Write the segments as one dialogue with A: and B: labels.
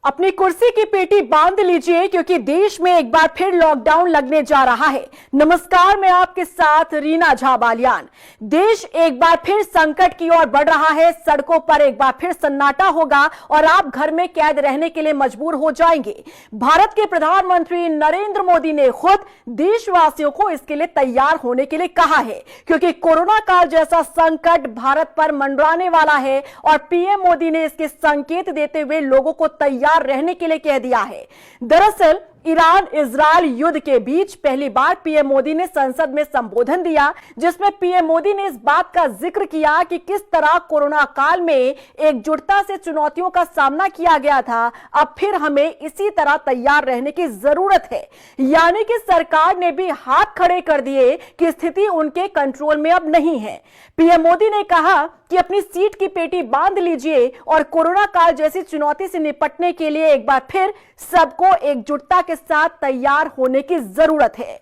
A: अपनी कुर्सी की पेटी बांध लीजिए क्योंकि देश में एक बार फिर लॉकडाउन लगने जा रहा है। नमस्कार, मैं आपके साथ रीना झा बालियान। देश एक बार फिर संकट की ओर बढ़ रहा है। सड़कों पर एक बार फिर सन्नाटा होगा और आप घर में कैद रहने के लिए मजबूर हो जाएंगे। भारत के प्रधानमंत्री नरेंद्र मोदी ने खुद देशवासियों को इसके लिए तैयार होने के लिए कहा है, क्योंकि कोरोना काल जैसा संकट भारत पर मंडराने वाला है और पीएम मोदी ने इसके संकेत देते हुए लोगों को तैयार रहने के लिए कह दिया है। दरअसल ईरान इजरायल युद्ध के बीच पहली बार पीएम मोदी ने संसद में संबोधन दिया, जिसमें पीएम मोदी ने इस बात का जिक्र किया कि किस तरह कोरोना काल में एकजुटता से चुनौतियों का सामना किया गया था। अब फिर हमें इसी तरह तैयार रहने की जरूरत है। यानी कि सरकार ने भी हाथ खड़े कर दिए कि स्थिति उनके कंट्रोल में अब नहीं है। पीएम मोदी ने कहा कि अपनी सीट की पेटी बांध लीजिए और कोरोना काल जैसी चुनौती से निपटने के लिए एक बार फिर सबको एकजुटता के साथ तैयार होने की जरूरत है।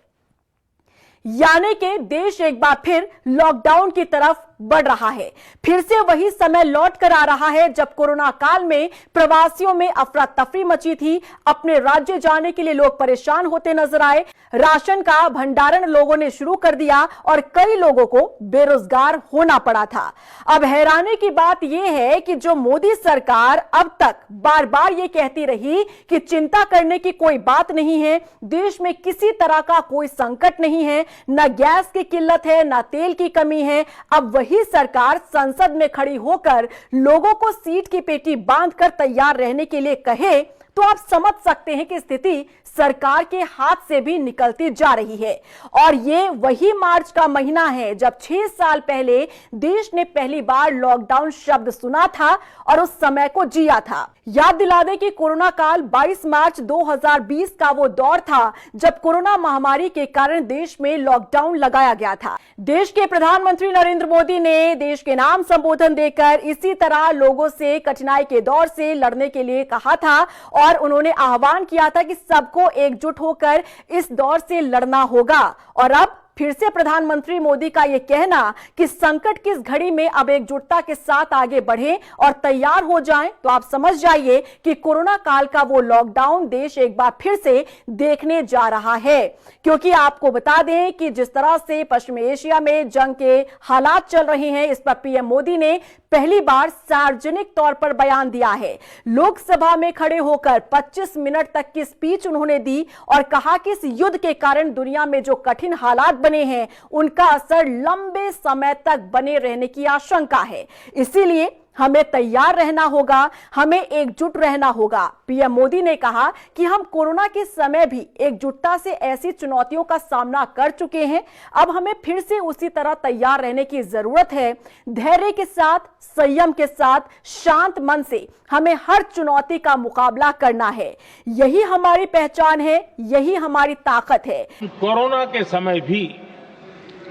A: यानी कि देश एक बार फिर लॉकडाउन की तरफ बढ़ रहा है। फिर से वही समय लौट कर आ रहा है जब कोरोना काल में प्रवासियों में अफरा तफरी मची थी। अपने राज्य जाने के लिए लोग परेशान होते नजर आए। राशन का भंडारण लोगों ने शुरू कर दिया और कई लोगों को बेरोजगार होना पड़ा था। अब हैरानी की बात यह है कि जो मोदी सरकार अब तक बार बार ये कहती रही कि चिंता करने की कोई बात नहीं है, देश में किसी तरह का कोई संकट नहीं है, न गैस की किल्लत है, न तेल की कमी है, अब वही सरकार संसद में खड़ी होकर लोगों को सीट की पेटी बांधकर तैयार रहने के लिए कहे तो आप समझ सकते हैं कि स्थिति सरकार के हाथ से भी निकलती जा रही है। और ये वही मार्च का महीना है जब 6 साल पहले देश ने पहली बार लॉकडाउन शब्द सुना था और उस समय को जिया था। याद दिला दें कि कोरोना काल 22 मार्च 2020 का वो दौर था जब कोरोना महामारी के कारण देश में लॉकडाउन लगाया गया था। देश के प्रधानमंत्री नरेंद्र मोदी ने देश के नाम संबोधन देकर इसी तरह लोगों से कठिनाई के दौर से लड़ने के लिए कहा था और उन्होंने आह्वान किया था कि सबको एकजुट होकर इस दौर से लड़ना होगा। और अब फिर से प्रधानमंत्री मोदी का यह कहना कि संकट की इस घड़ी में अब एकजुटता के साथ आगे बढ़ें और तैयार हो जाएं, तो आप समझ जाइए कि कोरोना काल का वो लॉकडाउन देश एक बार फिर से देखने जा रहा है। क्योंकि आपको बता दें कि जिस तरह से पश्चिमी एशिया में जंग के हालात चल रहे हैं, इस पर पीएम मोदी ने पहली बार सार्वजनिक तौर पर बयान दिया है। लोकसभा में खड़े होकर 25 मिनट तक की स्पीच उन्होंने दी और कहा कि इस युद्ध के कारण दुनिया में जो कठिन हालात बने हैं उनका असर लंबे समय तक बने रहने की आशंका है। इसीलिए हमें तैयार रहना होगा, हमें एकजुट रहना होगा। पीएम मोदी ने कहा कि हम कोरोना के समय भी एकजुटता से ऐसी चुनौतियों का सामना कर चुके हैं, अब हमें फिर से उसी तरह तैयार रहने की जरूरत है। धैर्य के साथ, संयम के साथ, शांत मन से हमें हर चुनौती का मुकाबला करना है। यही हमारी पहचान है, यही हमारी ताकत है।
B: कोरोना के समय भी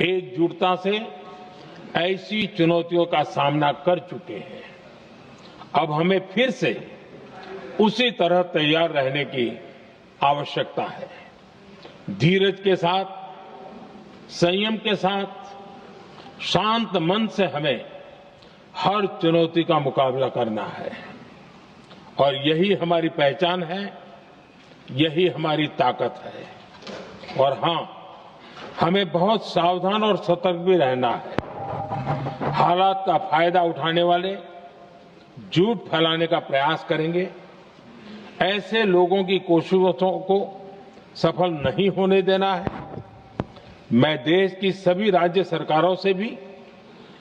B: एकजुटता से ऐसी चुनौतियों का सामना कर चुके हैं। अब हमें फिर से उसी तरह तैयार रहने की आवश्यकता है। धीरज के साथ, संयम के साथ, शांत मन से हमें हर चुनौती का मुकाबला करना है और यही हमारी पहचान है, यही हमारी ताकत है। और हां, हमें बहुत सावधान और सतर्क भी रहना है। हालात का फायदा उठाने वाले झूठ फैलाने का प्रयास करेंगे, ऐसे लोगों की कोशिशों को सफल नहीं होने देना है। मैं देश की सभी राज्य सरकारों से भी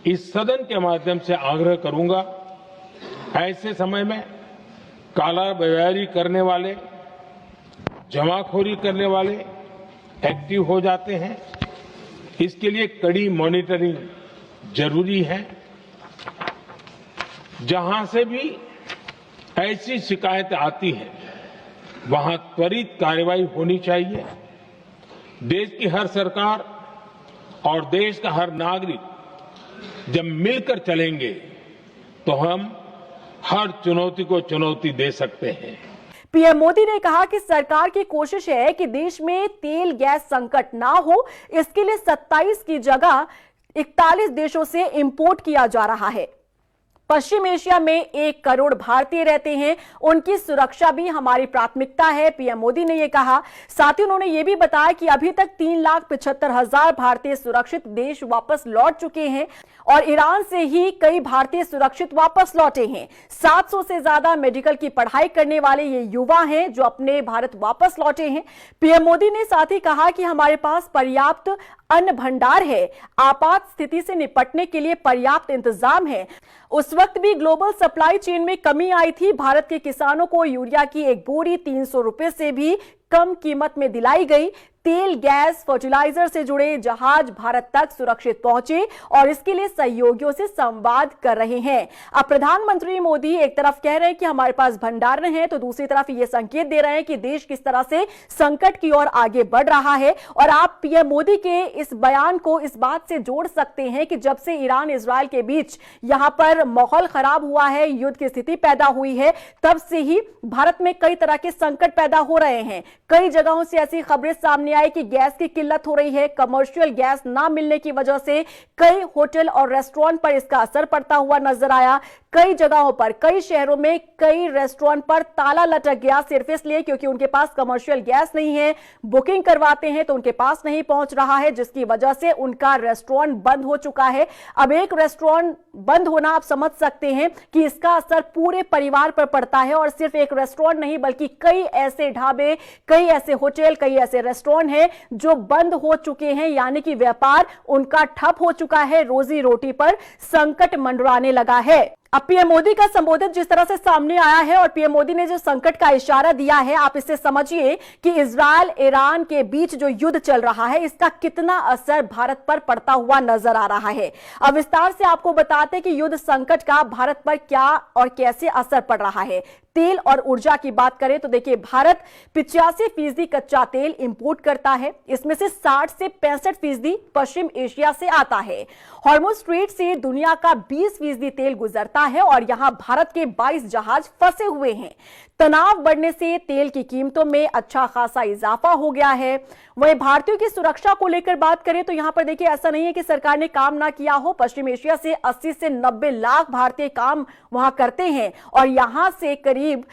B: इस सदन के माध्यम से आग्रह करूंगा, ऐसे समय में कालाबाजारी करने वाले, जमाखोरी करने वाले एक्टिव हो जाते हैं। इसके लिए कड़ी मॉनिटरिंग जरूरी है। जहां से भी ऐसी शिकायतें आती हैं, वहां त्वरित कार्रवाई होनी चाहिए। देश की हर सरकार और देश का हर नागरिक जब मिलकर चलेंगे तो हम हर चुनौती को चुनौती दे सकते हैं।
A: पीएम मोदी ने कहा कि सरकार की कोशिश है कि देश में तेल गैस संकट ना हो। इसके लिए 27 की जगह 41 देशों से इंपोर्ट किया जा रहा है। पश्चिम एशिया में 1 करोड़ भारतीय रहते हैं, उनकी सुरक्षा भी हमारी प्राथमिकता है, पीएम मोदी ने यह कहा। साथ ही उन्होंने यह भी बताया कि अभी तक 3,75,000 भारतीय सुरक्षित देश वापस लौट चुके हैं और ईरान से ही कई भारतीय सुरक्षित वापस लौटे हैं। 700 से ज्यादा मेडिकल की पढ़ाई करने वाले ये युवा हैं जो अपने भारत वापस लौटे हैं। पीएम मोदी ने साथ ही कहा कि हमारे पास पर्याप्त अन्न भंडार है, आपात स्थिति से निपटने के लिए पर्याप्त इंतजाम है। उस वक्त भी ग्लोबल सप्लाई चेन में कमी आई थी। भारत के किसानों को यूरिया की एक बोरी 300 रुपए से भी कम कीमत में दिलाई गई। तेल, गैस, फर्टिलाइजर से जुड़े जहाज भारत तक सुरक्षित पहुंचे और इसके लिए सहयोगियों से संवाद कर रहे हैं। अब प्रधानमंत्री मोदी एक तरफ कह रहे हैं कि हमारे पास भंडार है, तो दूसरी तरफ ये संकेत दे रहे हैं कि देश किस तरह से संकट की ओर आगे बढ़ रहा है। और आप पीएम मोदी के इस बयान को इस बात से जोड़ सकते हैं कि जब से ईरान इजरायल के बीच यहां पर माहौल खराब हुआ है, युद्ध की स्थिति पैदा हुई है, तब से ही भारत में कई तरह के संकट पैदा हो रहे हैं। कई जगहों से ऐसी खबरें सामने आई कि गैस की किल्लत हो रही है। कमर्शियल गैस ना मिलने की वजह से कई होटल और रेस्टोरेंट पर इसका असर पड़ता हुआ नजर आया। कई जगहों पर, कई शहरों में कई रेस्टोरेंट पर ताला लटक गया, सिर्फ इसलिए क्योंकि उनके पास कमर्शियल गैस नहीं है। बुकिंग करवाते हैं तो उनके पास नहीं पहुंच रहा है, जिसकी वजह से उनका रेस्टोरेंट बंद हो चुका है। अब एक रेस्टोरेंट बंद होना आप समझ सकते हैं कि इसका असर पूरे परिवार पर पड़ता है। और सिर्फ एक रेस्टोरेंट नहीं बल्कि कई ऐसे ढाबे, कई ऐसे होटल, कई ऐसे रेस्टोरेंट हैं जो बंद हो चुके हैं, यानी कि व्यापार उनका ठप हो चुका है। रोजी रोटी पर संकट मंडराने लगा है। अब पीएम मोदी का संबोधन जिस तरह से सामने आया है और पीएम मोदी ने जो संकट का इशारा दिया है, आप इससे समझिए कि इजरायल ईरान के बीच जो युद्ध चल रहा है, इसका कितना असर भारत पर पड़ता हुआ नजर आ रहा है। अब विस्तार से आपको बताते हैं कि युद्ध संकट का भारत पर क्या और कैसे असर पड़ रहा है। तेल और ऊर्जा की बात करें तो देखिए, भारत 85% कच्चा तेल इंपोर्ट करता है। इसमें से 60 से 65% पश्चिम एशिया से आता है। हॉर्मुज स्ट्रेट से दुनिया का 20% तेल गुजरता है और यहां भारत के 22 जहाज फंसे हुए हैं। तनाव बढ़ने से तेल की कीमतों में अच्छा खासा इजाफा हो गया है। वहीं भारतीयों की सुरक्षा को लेकर बात करें तो यहां पर देखिए, ऐसा नहीं है कि सरकार ने काम ना किया हो। पश्चिम एशिया से 80 से 90 लाख भारतीय काम वहां करते हैं और यहां से करीब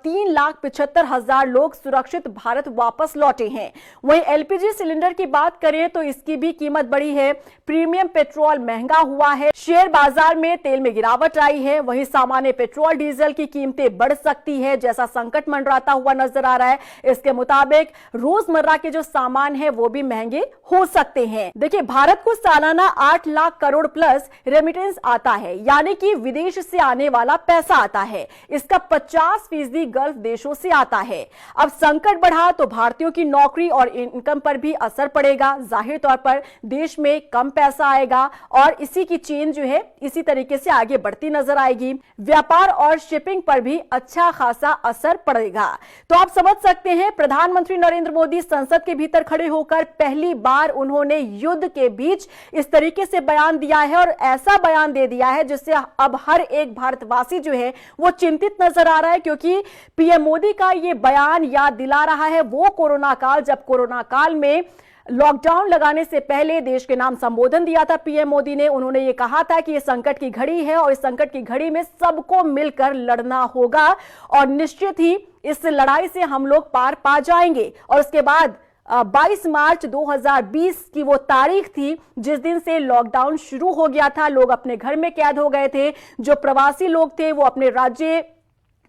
A: 3,75,000 लोग सुरक्षित भारत वापस लौटे हैं। वहीं एलपीजी सिलेंडर की बात करें तो इसकी भी कीमत बढ़ी है। प्रीमियम पेट्रोल महंगा हुआ है। शेयर बाजार में तेल में गिरावट आई है। वहीं सामान्य पेट्रोल डीजल की कीमतें बढ़ सकती है, जैसा संकट मंडराता हुआ नजर आ रहा है। इसके मुताबिक रोजमर्रा के जो सामान है वो भी महंगे हो सकते हैं। देखिए, भारत को सालाना 8 लाख करोड़ प्लस रेमिटेंस आता है, यानी कि विदेश से आने वाला पैसा आता है। इसका 50% गल्फ देशों से आता है। अब संकट बढ़ा तो भारतीयों की नौकरी और इनकम पर भी असर पड़ेगा। जाहिर तौर पर देश में कम पैसा आएगा और इसी की चेन जो है इसी तरीके से आगे बढ़ती नजर आएगी। व्यापार और शिपिंग पर भी अच्छा खासा असर पड़ेगा। तो आप समझ सकते हैं, प्रधानमंत्री नरेंद्र मोदी संसद के भीतर खड़े होकर पहली बार उन्होंने युद्ध के बीच इस तरीके से बयान दिया है और ऐसा बयान दे दिया है जिससे अब हर एक भारतवासी जो है वो चिंतित नजर आ रहा है, क्योंकि पीएम मोदी का ये बयान याद दिला रहा है वो कोरोना काल, जब कोरोना काल में लॉकडाउन लगाने से पहले देश के नाम संबोधन दिया था पीएम मोदी ने। उन्होंने ये कहा था कि ये संकट की घड़ी है और इस संकट की घड़ी में सबको मिलकर लड़ना होगा और निश्चित ही इस लड़ाई से हम लोग पार पा जाएंगे। और उसके बाद 22 मार्च 2020 की वो तारीख थी जिस दिन से लॉकडाउन शुरू हो गया था। लोग अपने घर में कैद हो गए थे। जो प्रवासी लोग थे वो अपने राज्य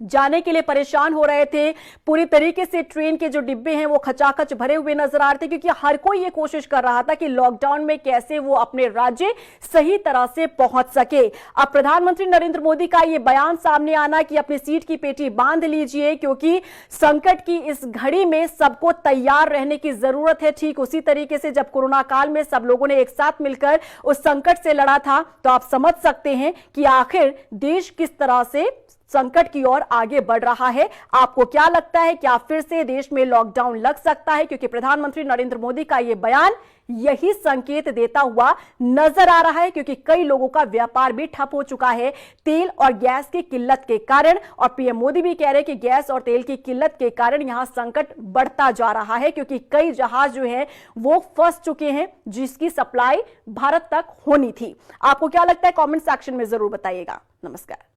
A: जाने के लिए परेशान हो रहे थे। पूरी तरीके से ट्रेन के जो डिब्बे हैं वो खचाखच भरे हुए नजर आ रहे थे, क्योंकि हर कोई ये कोशिश कर रहा था कि लॉकडाउन में कैसे वो अपने राज्य सही तरह से पहुंच सके। अब प्रधानमंत्री नरेंद्र मोदी का ये बयान सामने आना कि अपनी सीट की पेटी बांध लीजिए, क्योंकि संकट की इस घड़ी में सबको तैयार रहने की जरूरत है। ठीक उसी तरीके से जब कोरोना काल में सब लोगों ने एक साथ मिलकर उस संकट से लड़ा था, तो आप समझ सकते हैं कि आखिर देश किस तरह से संकट की ओर आगे बढ़ रहा है। आपको क्या लगता है, क्या फिर से देश में लॉकडाउन लग सकता है? क्योंकि प्रधानमंत्री नरेंद्र मोदी का यह बयान यही संकेत देता हुआ नजर आ रहा है, क्योंकि कई लोगों का व्यापार भी ठप हो चुका है तेल और गैस की किल्लत के कारण। और पीएम मोदी भी कह रहे हैं कि गैस और तेल की किल्लत के कारण यहां संकट बढ़ता जा रहा है, क्योंकि कई जहाज जो है वो फंस चुके हैं जिसकी सप्लाई भारत तक होनी थी। आपको क्या लगता है, कमेंट सेक्शन में जरूर बताइएगा। नमस्कार।